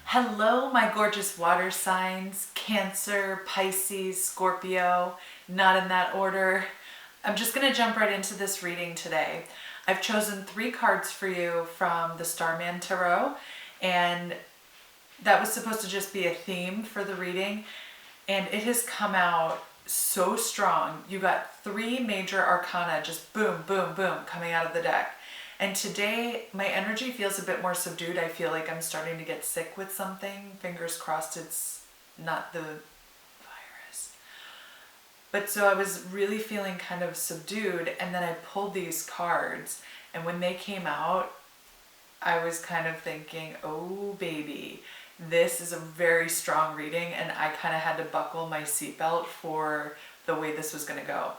Hello, my gorgeous water signs, Cancer, Pisces, Scorpio, not in that order. I'm just going to jump right into this reading today. I've chosen 3 cards for you from the Starman Tarot, and that was supposed to just be a theme for the reading, and it has come out so strong. You got 3 major arcana just boom, boom, boom coming out of the deck. And today, my energy feels a bit more subdued. I feel like I'm starting to get sick with something. Fingers crossed it's not the virus. But so I was really feeling kind of subdued, and then I pulled these cards, and when they came out, I was kind of thinking, oh baby, this is a very strong reading, and I kind of had to buckle my seatbelt for the way this was going to go.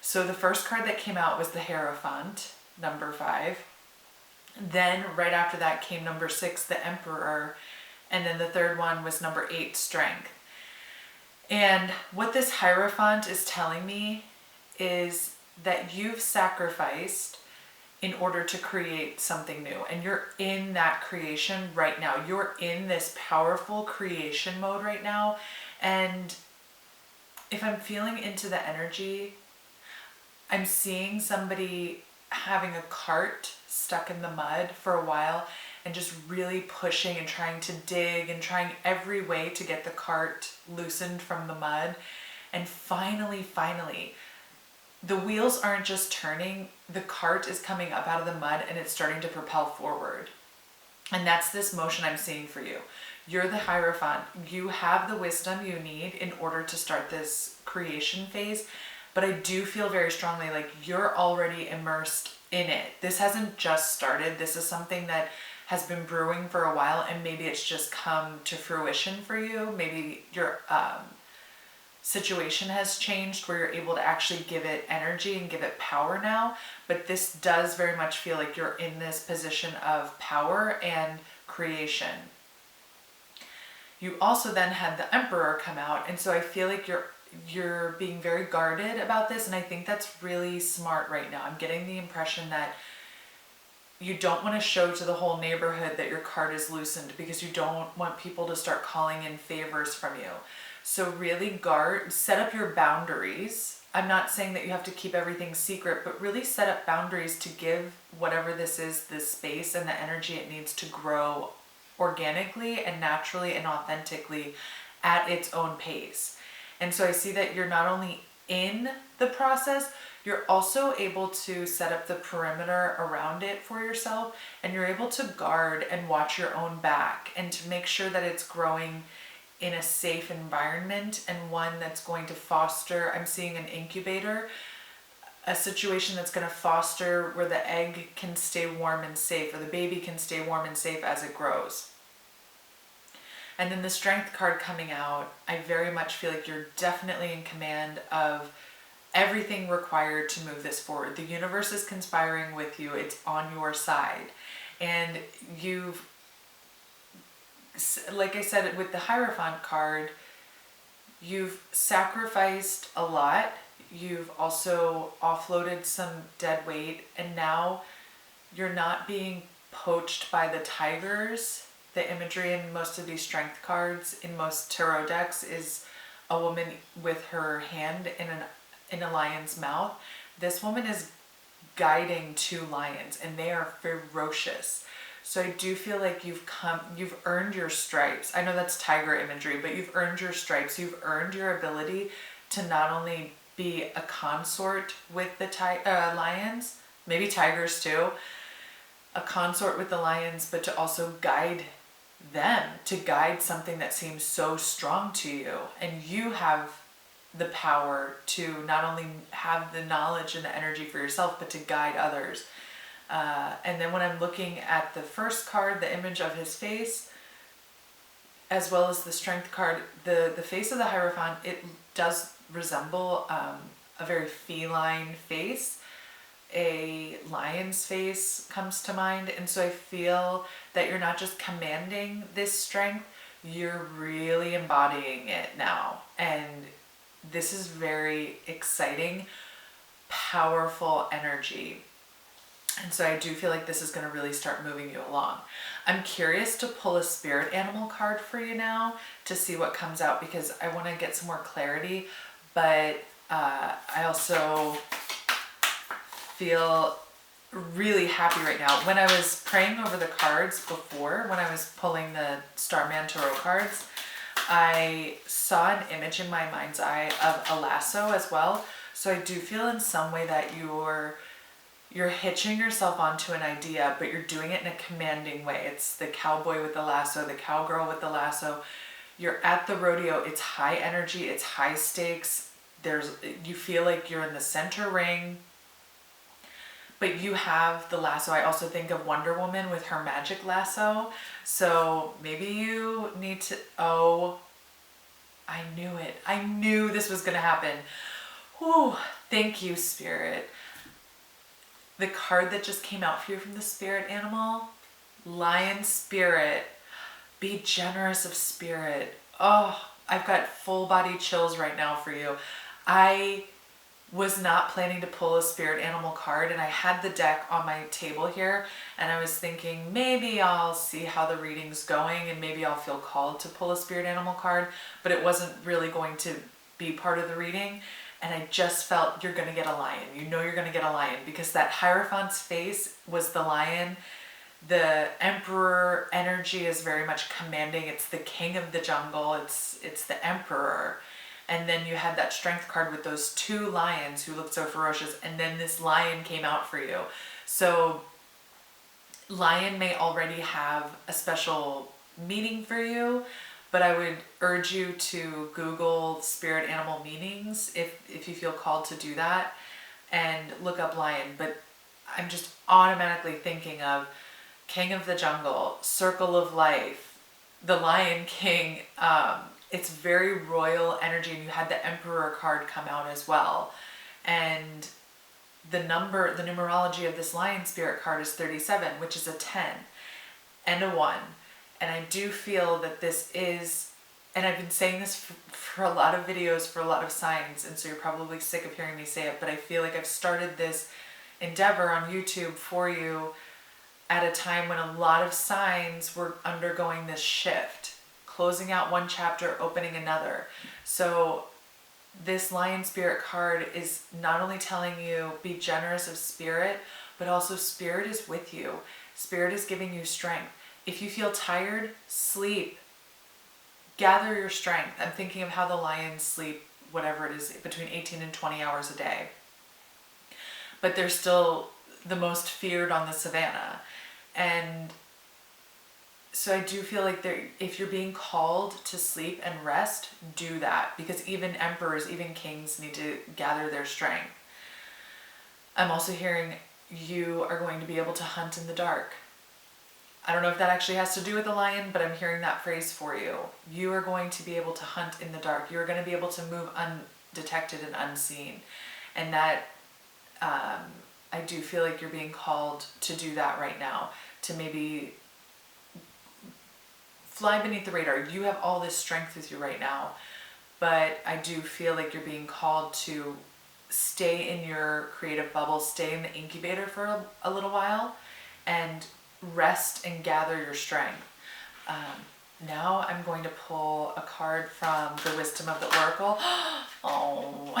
So the first card that came out was the Hierophant, number 5. Then right after that came number 6, the Emperor, and then the third one was number 8, Strength. And what this Hierophant is telling me is that you've sacrificed in order to create something new, and you're in that creation right now. You're in this powerful creation mode right now, and if I'm feeling into the energy, I'm seeing somebody having a cart stuck in the mud for a while and just really pushing and trying to dig and trying every way to get the cart loosened from the mud. And finally, the wheels aren't just turning, the cart is coming up out of the mud and it's starting to propel forward. And that's this motion I'm seeing for you. You're the Hierophant. You have the wisdom you need in order to start this creation phase. But I do feel very strongly like you're already immersed in it. This hasn't just started. This is something that has been brewing for a while, and maybe it's just come to fruition for you. Maybe your situation has changed where you're able to actually give it energy and give it power now. But this does very much feel like you're in this position of power and creation. You also then had the Emperor come out, and so I feel like you're being very guarded about this, and I think that's really smart right now. I'm getting the impression that you don't want to show to the whole neighborhood that your cart is loosened because you don't want people to start calling in favors from you. So really set up your boundaries. I'm not saying that you have to keep everything secret, but really set up boundaries to give whatever this is, this space and the energy it needs to grow organically and naturally and authentically at its own pace. And so I see that you're not only in the process, you're also able to set up the perimeter around it for yourself, and you're able to guard and watch your own back and to make sure that it's growing in a safe environment and one that's going to foster, I'm seeing an incubator, a situation that's going to foster where the egg can stay warm and safe, or the baby can stay warm and safe as it grows. And then the Strength card coming out, I very much feel like you're definitely in command of everything required to move this forward. The universe is conspiring with you. It's on your side. And you've, like I said, with the Hierophant card, you've sacrificed a lot. You've also offloaded some dead weight, and now you're not being poached by the tigers. The imagery in most of these Strength cards, in most tarot decks, is a woman with her hand in a lion's mouth. This woman is guiding 2 lions, and they are ferocious. So I do feel like you've earned your stripes. I know that's tiger imagery, but you've earned your stripes. You've earned your ability to not only be a consort with the lions, maybe tigers too, a consort with the lions, but to also guide them, to guide something that seems so strong to you. And you have the power to not only have the knowledge and the energy for yourself, but to guide others. And then when I'm looking at the first card, the image of his face, as well as the Strength card, the face of the Hierophant, it does resemble a very feline face. A lion's face comes to mind. And so I feel that you're not just commanding this strength, you're really embodying it now. And this is very exciting, powerful energy. And so I do feel like this is going to really start moving you along. I'm curious to pull a spirit animal card for you now to see what comes out, because I want to get some more clarity. But I also feel really happy right now. When I was praying over the cards before, when I was pulling the Starman Tarot cards, I saw an image in my mind's eye of a lasso as well. So I do feel in some way that you're hitching yourself onto an idea, but you're doing it in a commanding way. It's the cowboy with the lasso, the cowgirl with the lasso. You're at the rodeo. It's high energy. It's high stakes. You feel like you're in the center ring, but you have the lasso. I also think of Wonder Woman with her magic lasso. So maybe you need to, oh, I knew it. I knew this was going to happen. Whew, thank you, Spirit. The card that just came out for you from the spirit animal, Lion Spirit. Be generous of spirit. Oh, I've got full body chills right now for you. I was not planning to pull a spirit animal card, and I had the deck on my table here, and I was thinking maybe I'll see how the reading's going and maybe I'll feel called to pull a spirit animal card, but it wasn't really going to be part of the reading. And I just felt you're going to get a lion. You know you're going to get a lion, because that Hierophant's face was the lion. The Emperor energy is very much commanding. It's the king of the jungle. It's the Emperor. And then you had that strength card with those two lions who looked so ferocious. And then this lion came out for you. So lion may already have a special meaning for you, but I would urge you to Google spirit animal meanings if you feel called to do that, and look up lion. But I'm just automatically thinking of king of the jungle, circle of life, the Lion King. It's very royal energy, and you had the Emperor card come out as well. And the numerology of this lion spirit card is 37, which is a 10 and a 1. And I do feel that this is, and I've been saying this for a lot of videos, for a lot of signs, and so you're probably sick of hearing me say it, but I feel like I've started this endeavor on YouTube for you at a time when a lot of signs were undergoing this shift, closing out one chapter, opening another. So this lion spirit card is not only telling you be generous of spirit, but also spirit is with you. Spirit is giving you strength. If you feel tired, sleep. Gather your strength. I'm thinking of how the lions sleep, whatever it is, between 18 and 20 hours a day. But they're still the most feared on the savannah. And so I do feel like if you're being called to sleep and rest, do that. Because even emperors, even kings need to gather their strength. I'm also hearing you are going to be able to hunt in the dark. I don't know if that actually has to do with the lion, but I'm hearing that phrase for you. You are going to be able to hunt in the dark. You're going to be able to move undetected and unseen. And that, I do feel like you're being called to do that right now, to maybe fly beneath the radar. You have all this strength with you right now, but I do feel like you're being called to stay in your creative bubble, stay in the incubator for a little while, and rest and gather your strength. Now I'm going to pull a card from the Wisdom of the Oracle. Oh,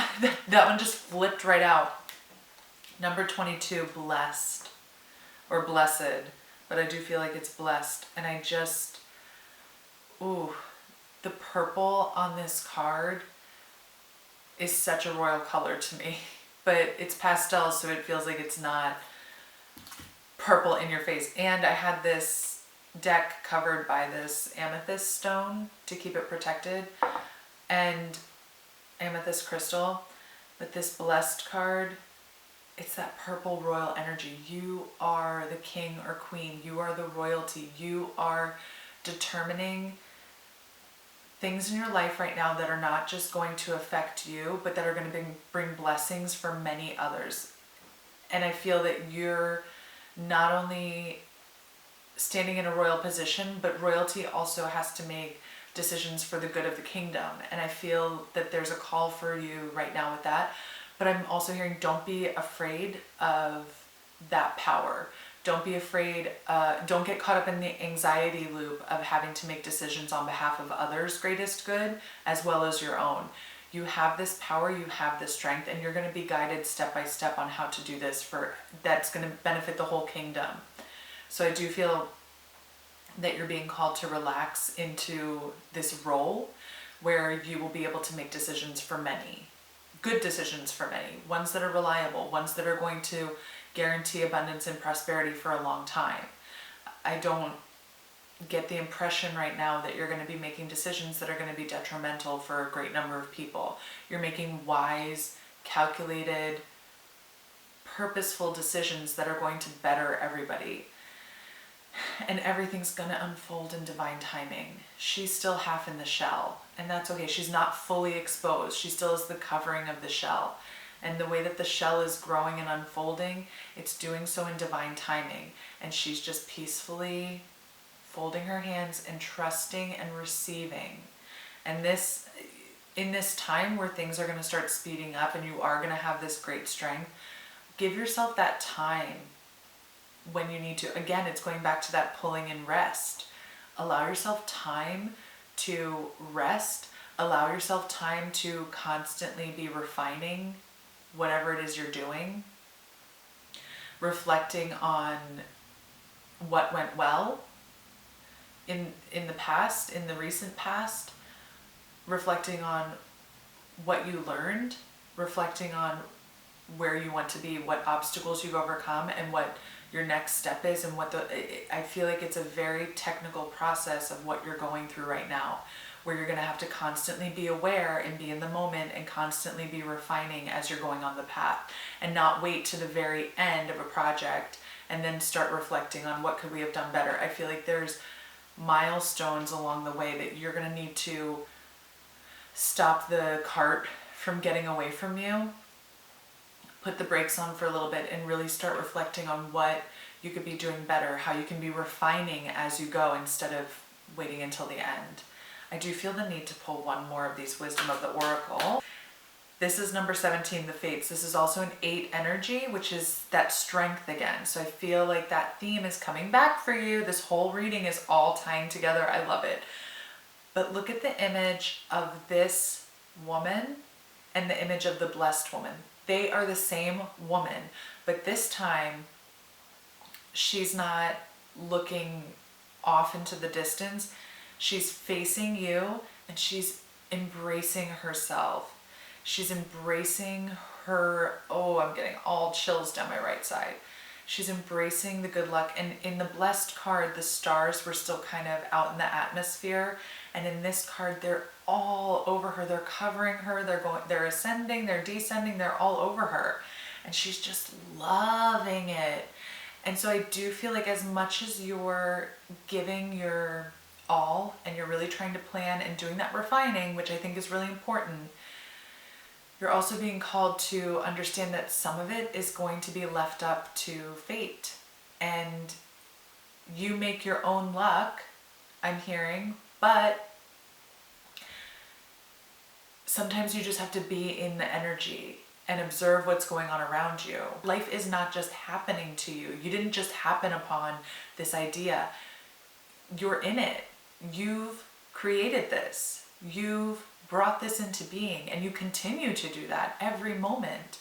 that one just flipped right out. Number 22, blessed or blessed, but I do feel like it's blessed. And I just, ooh, the purple on this card is such a royal color to me, but it's pastel, so it feels like it's not purple in your face. And I had this deck covered by this amethyst stone to keep it protected, and amethyst crystal. But this blessed card, it's that purple royal energy. You are the king or queen. You are the royalty. You are determining things in your life right now that are not just going to affect you, but that are going to bring blessings for many others. And I feel that you're not only standing in a royal position, but royalty also has to make decisions for the good of the kingdom. And I feel that there's a call for you right now with that. But I'm also hearing, don't be afraid of that power. Don't be afraid. Don't get caught up in the anxiety loop of having to make decisions on behalf of others' greatest good as well as your own. You have this power, you have this strength, and you're going to be guided step by step on how to do this that's going to benefit the whole kingdom. So I do feel that you're being called to relax into this role where you will be able to make decisions for many, good decisions for many, ones that are reliable, ones that are going to guarantee abundance and prosperity for a long time. I don't get the impression right now that you're going to be making decisions that are going to be detrimental for a great number of people. You're making wise, calculated, purposeful decisions that are going to better everybody. And everything's going to unfold in divine timing. She's still half in the shell, and that's okay. She's not fully exposed. She still is the covering of the shell. And the way that the shell is growing and unfolding, it's doing so in divine timing. And she's just peacefully folding her hands and trusting and receiving. And in this time where things are going to start speeding up and you are going to have this great strength, give yourself that time when you need to. Again, it's going back to that pulling and rest. Allow yourself time to rest. Allow yourself time to constantly be refining whatever it is you're doing, reflecting on what went well in the past, in the recent past, reflecting on what you learned, reflecting on where you want to be, what obstacles you've overcome, and what your next step is, and I feel like it's a very technical process of what you're going through right now, where you're going to have to constantly be aware and be in the moment and constantly be refining as you're going on the path, and not wait to the very end of a project and then start reflecting on what could we have done better. I feel like there's milestones along the way that you're going to need to stop the cart from getting away from you, put the brakes on for a little bit, and really start reflecting on what you could be doing better, how you can be refining as you go instead of waiting until the end. I do feel the need to pull one more of these Wisdom of the Oracle. This is number 17, the Fates. This is also an 8 energy, which is that strength again. So I feel like that theme is coming back for you. This whole reading is all tying together. I love it. But look at the image of this woman and the image of the blessed woman. They are the same woman, but this time she's not looking off into the distance. She's facing you and she's embracing herself. She's embracing her, I'm getting all chills down my right side. She's embracing the good luck. And in the blessed card, the stars were still kind of out in the atmosphere. And in this card, they're all over her. They're covering her. They're ascending, they're descending, they're all over her. And she's just loving it. And so I do feel like as much as you're giving your all and you're really trying to plan and doing that refining, which I think is really important, you're also being called to understand that some of it is going to be left up to fate. And you make your own luck, I'm hearing, but sometimes you just have to be in the energy and observe what's going on around you. Life is not just happening to you. You didn't just happen upon this idea. You're in it. You've created this. You've brought this into being, and you continue to do that every moment.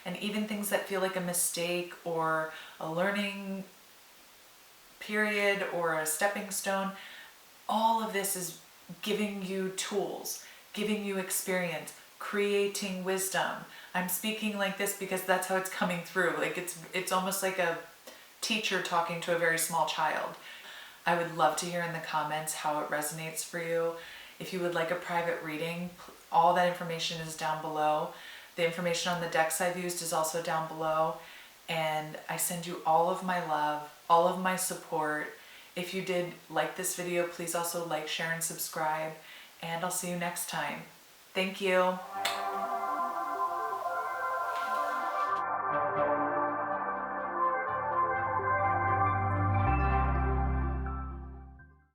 And even things that feel like a mistake or a learning period or a stepping stone, all of this is giving you tools, giving you experience, creating wisdom. I'm speaking like this because that's how it's coming through. Like it's almost like a teacher talking to a very small child. I would love to hear in the comments how it resonates for you. If you would like a private reading, all that information is down below. The information on the decks I've used is also down below. And I send you all of my love, all of my support. If you did like this video, please also like, share, and subscribe. And I'll see you next time. Thank you.